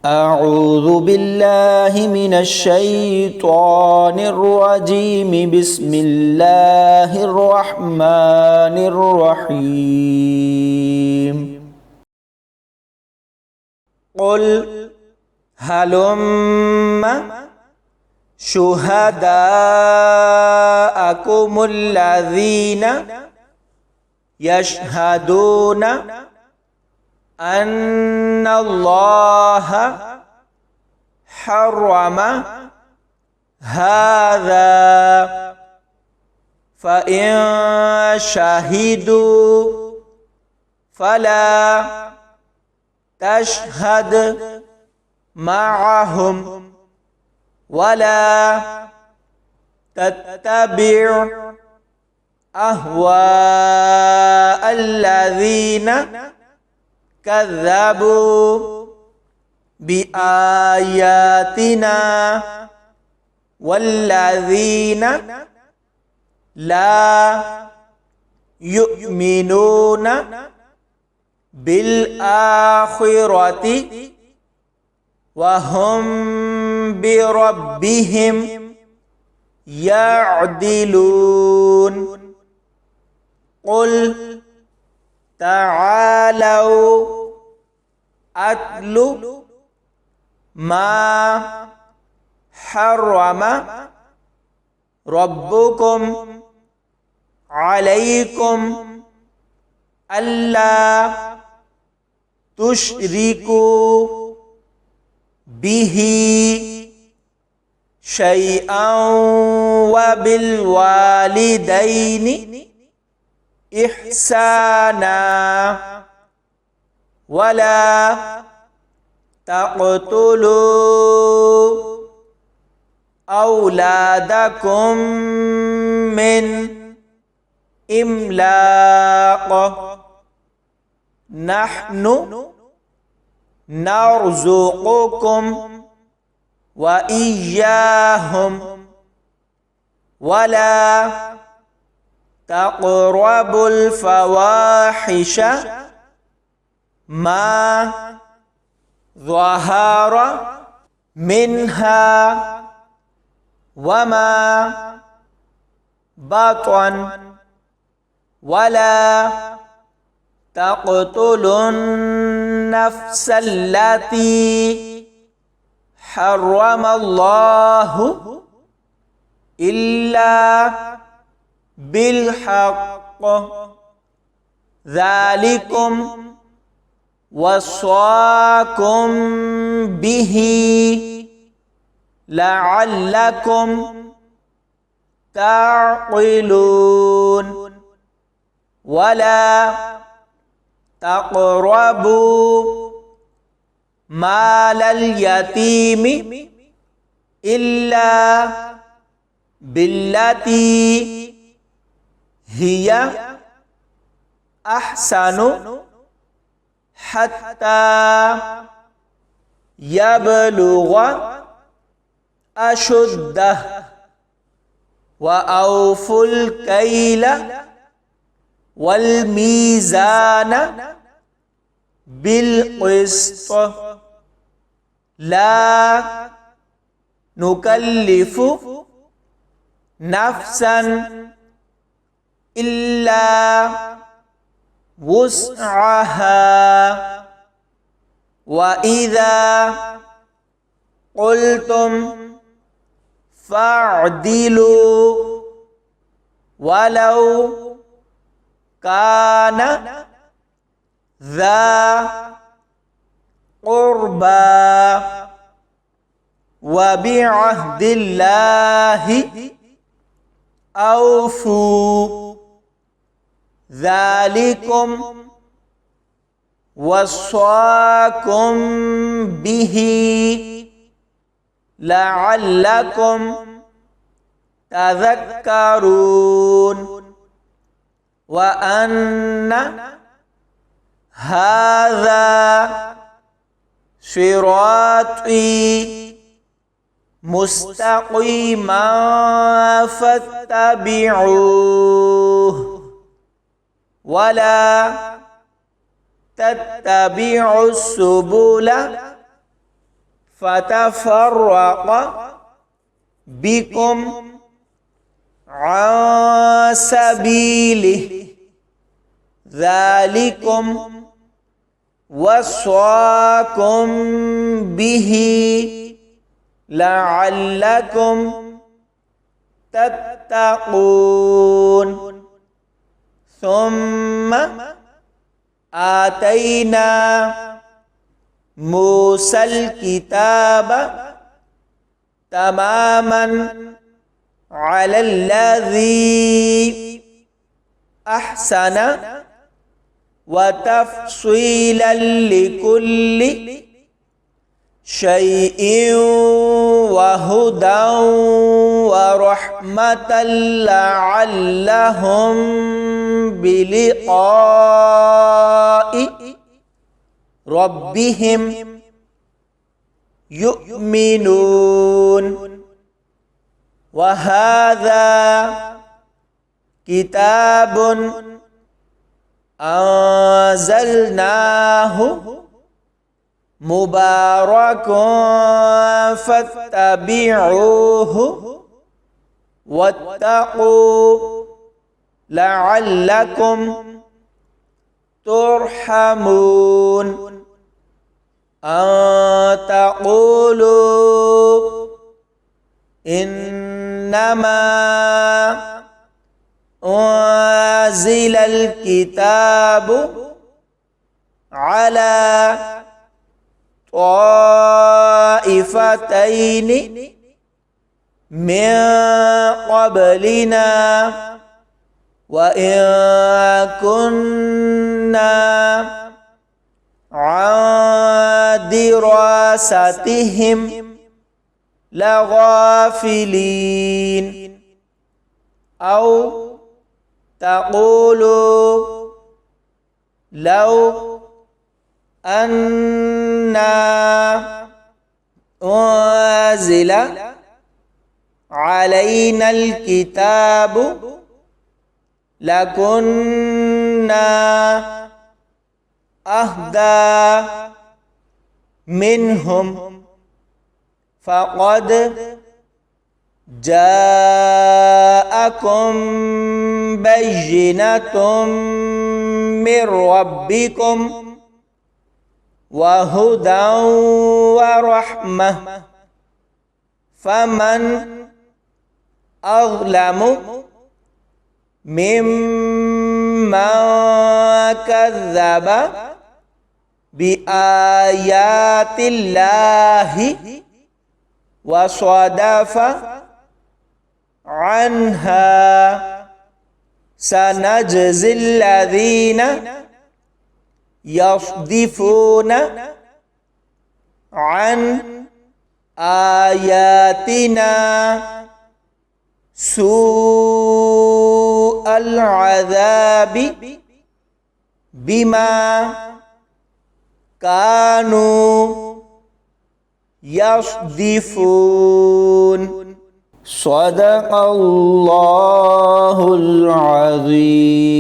أعوذ بالله من الشيطان الرجيم بسم الله الرحمن الرحيم قل هلم شهداءكم الذين يشهدون أن الله حرم هذا فإن شهدوا فلا تشهد معهم ولا تتبع أهواء الذين كذبوا بآياتنا والذين لا يؤمنون بالآخرة وهم بربهم يعدلون قل تعالوا أتل ما حرم ربكم عليكم ألا تشركوا به شيئا وبالوالدين إحسانا ولا تقتلوا أولادكم من إملاق نحن نرزقكم وإياهم ولا تقربوا الفواحش ما ظهر منها وما بطن ولا تقتلوا النفس التي حرم الله إلا بالحق ذلكم وصاكم به لعلكم تعقلون ولا تقربوا مال اليتيم إلا بالتي هي أحسن حتى يبلغ أشده وأوفوا الكيل والميزان بالقسط لا نكلف نفسا إلا وسعها وإذا قلتم فاعدلوا ولو كان ذا قربى وبعهد الله أوفوا ذلكم وصاكم به لعلكم تذكرون وأن هذا صراطي مستقيما فاتبعوه ولا تتبعوا السبل فتفرق بكم عن سبيله ذلكم وصاكم به لعلكم تتقون ثم آتينا موسى الكتاب تماما على الذي أحسن وتفصيلا لكل شيء وهدى ورحمة لعلهم بلقاء ربهم يؤمنون وهذا كتاب أنزلناه مبارك فاتبعوه واتقوا لعلكم ترحمون أن تقولوا إنما أنزل الكتاب على طائفتين من قبلنا وإن كنا عن دراستهم لغافلين أو تقولوا لو أنا أنزل علينا الكتاب لكنا أهدى منهم فقد جاءكم بينة من ربكم وهدى ورحمة فمن أظلم ممن كذب بآيات الله وصدف عنها سنجزي الذين يصدفون عن آياتنا سوء العذاب بما كانوا يصدفون صدق الله العظيم.